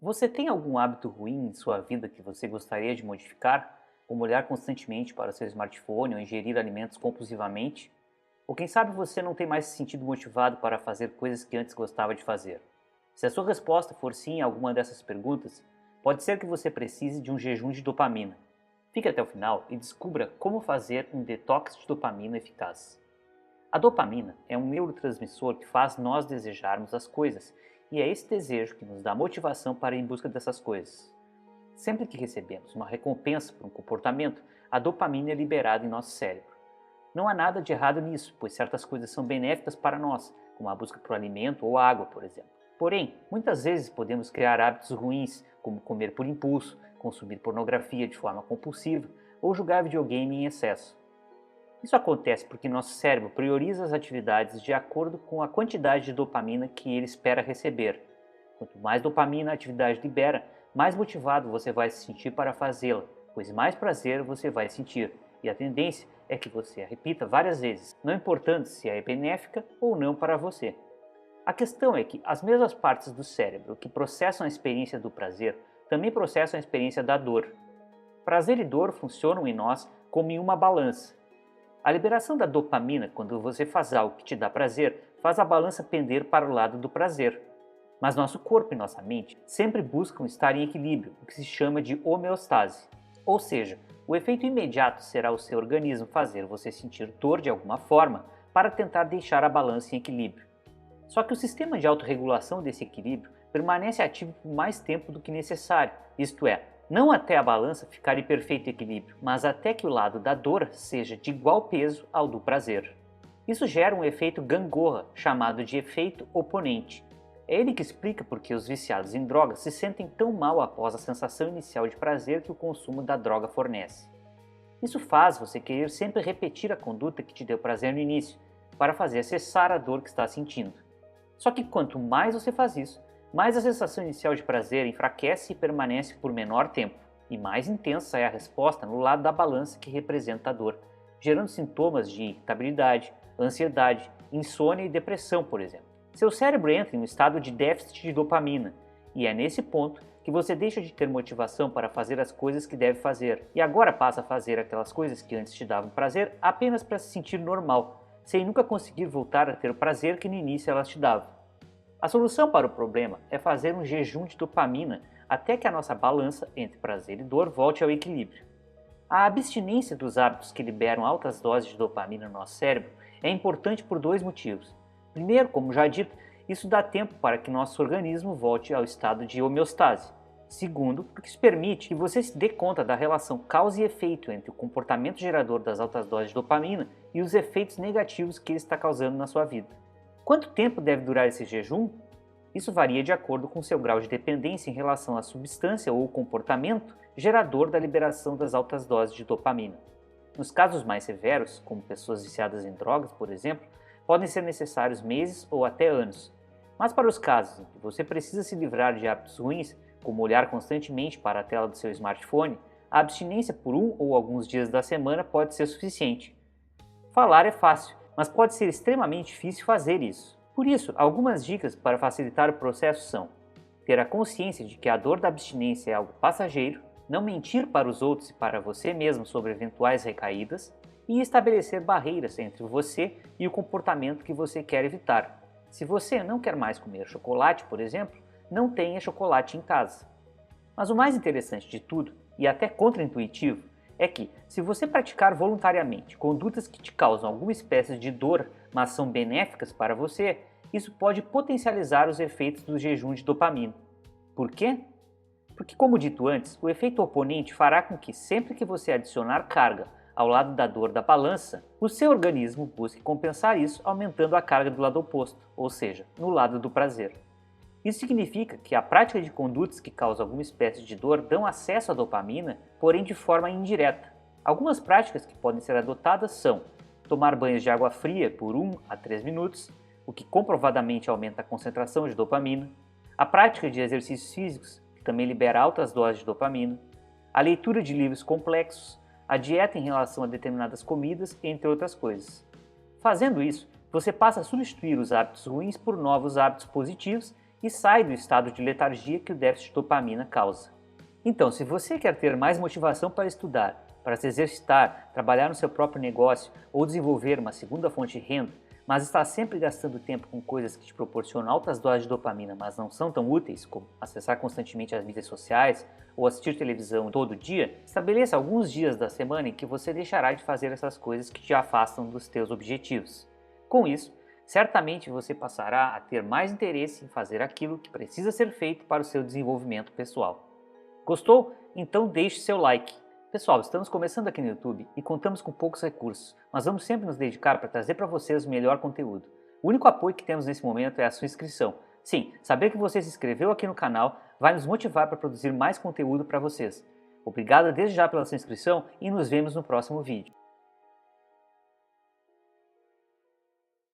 Você tem algum hábito ruim em sua vida que você gostaria de modificar, como olhar constantemente para seu smartphone ou ingerir alimentos compulsivamente? Ou quem sabe você não tem mais se sentido motivado para fazer coisas que antes gostava de fazer? Se a sua resposta for sim a alguma dessas perguntas, pode ser que você precise de um jejum de dopamina. Fique até o final e descubra como fazer um detox de dopamina eficaz. A dopamina é um neurotransmissor que faz nós desejarmos as coisas, e é esse desejo que nos dá motivação para ir em busca dessas coisas. Sempre que recebemos uma recompensa por um comportamento, a dopamina é liberada em nosso cérebro. Não há nada de errado nisso, pois certas coisas são benéficas para nós, como a busca por alimento ou água, por exemplo. Porém, muitas vezes podemos criar hábitos ruins, como comer por impulso, consumir pornografia de forma compulsiva ou jogar videogame em excesso. Isso acontece porque nosso cérebro prioriza as atividades de acordo com a quantidade de dopamina que ele espera receber. Quanto mais dopamina a atividade libera, mais motivado você vai se sentir para fazê-la, pois mais prazer você vai sentir, e a tendência é que você a repita várias vezes, não importando se é benéfica ou não para você. A questão é que as mesmas partes do cérebro que processam a experiência do prazer também processam a experiência da dor. Prazer e dor funcionam em nós como em uma balança. A liberação da dopamina quando você faz algo que te dá prazer faz a balança pender para o lado do prazer. Mas nosso corpo e nossa mente sempre buscam estar em equilíbrio, o que se chama de homeostase. Ou seja, o efeito imediato será o seu organismo fazer você sentir dor de alguma forma para tentar deixar a balança em equilíbrio. Só que o sistema de autorregulação desse equilíbrio permanece ativo por mais tempo do que necessário, isto é, não até a balança ficar em perfeito equilíbrio, mas até que o lado da dor seja de igual peso ao do prazer. Isso gera um efeito gangorra, chamado de efeito oponente. É ele que explica por que os viciados em drogas se sentem tão mal após a sensação inicial de prazer que o consumo da droga fornece. Isso faz você querer sempre repetir a conduta que te deu prazer no início, para fazer cessar a dor que está sentindo. Só que quanto mais você faz isso, mais a sensação inicial de prazer enfraquece e permanece por menor tempo, e mais intensa é a resposta no lado da balança que representa a dor, gerando sintomas de irritabilidade, ansiedade, insônia e depressão, por exemplo. Seu cérebro entra em um estado de déficit de dopamina, e é nesse ponto que você deixa de ter motivação para fazer as coisas que deve fazer, e agora passa a fazer aquelas coisas que antes te davam prazer apenas para se sentir normal, sem nunca conseguir voltar a ter o prazer que no início elas te davam. A solução para o problema é fazer um jejum de dopamina até que a nossa balança entre prazer e dor volte ao equilíbrio. A abstinência dos hábitos que liberam altas doses de dopamina no nosso cérebro é importante por dois motivos. Primeiro, como já dito, isso dá tempo para que nosso organismo volte ao estado de homeostase. Segundo, porque isso permite que você se dê conta da relação causa e efeito entre o comportamento gerador das altas doses de dopamina e os efeitos negativos que ele está causando na sua vida. Quanto tempo deve durar esse jejum? Isso varia de acordo com seu grau de dependência em relação à substância ou comportamento gerador da liberação das altas doses de dopamina. Nos casos mais severos, como pessoas viciadas em drogas, por exemplo, podem ser necessários meses ou até anos. Mas para os casos em que você precisa se livrar de hábitos ruins, como olhar constantemente para a tela do seu smartphone, a abstinência por um ou alguns dias da semana pode ser suficiente. Falar é fácil, mas pode ser extremamente difícil fazer isso. Por isso, algumas dicas para facilitar o processo são: ter a consciência de que a dor da abstinência é algo passageiro, não mentir para os outros e para você mesmo sobre eventuais recaídas, e estabelecer barreiras entre você e o comportamento que você quer evitar. Se você não quer mais comer chocolate, por exemplo, não tenha chocolate em casa. Mas o mais interessante de tudo, e até contraintuitivo, é que, se você praticar voluntariamente condutas que te causam alguma espécie de dor, mas são benéficas para você, isso pode potencializar os efeitos do jejum de dopamina. Por quê? Porque, como dito antes, o efeito oponente fará com que, sempre que você adicionar carga ao lado da dor da balança, o seu organismo busque compensar isso aumentando a carga do lado oposto, ou seja, no lado do prazer. Isso significa que a prática de condutas que causam alguma espécie de dor dão acesso à dopamina, porém de forma indireta. Algumas práticas que podem ser adotadas são tomar banhos de água fria por 1 a 3 minutos, o que comprovadamente aumenta a concentração de dopamina, a prática de exercícios físicos, que também libera altas doses de dopamina, a leitura de livros complexos, a dieta em relação a determinadas comidas, entre outras coisas. Fazendo isso, você passa a substituir os hábitos ruins por novos hábitos positivos e sai do estado de letargia que o déficit de dopamina causa. Então, se você quer ter mais motivação para estudar, para se exercitar, trabalhar no seu próprio negócio ou desenvolver uma segunda fonte de renda, mas está sempre gastando tempo com coisas que te proporcionam altas doses de dopamina, mas não são tão úteis, como acessar constantemente as mídias sociais ou assistir televisão todo dia, estabeleça alguns dias da semana em que você deixará de fazer essas coisas que te afastam dos teus objetivos. Com isso, certamente você passará a ter mais interesse em fazer aquilo que precisa ser feito para o seu desenvolvimento pessoal. Gostou? Então deixe seu like. Pessoal, estamos começando aqui no YouTube e contamos com poucos recursos, mas vamos sempre nos dedicar para trazer para vocês o melhor conteúdo. O único apoio que temos nesse momento é a sua inscrição. Sim, saber que você se inscreveu aqui no canal vai nos motivar para produzir mais conteúdo para vocês. Obrigado desde já pela sua inscrição e nos vemos no próximo vídeo.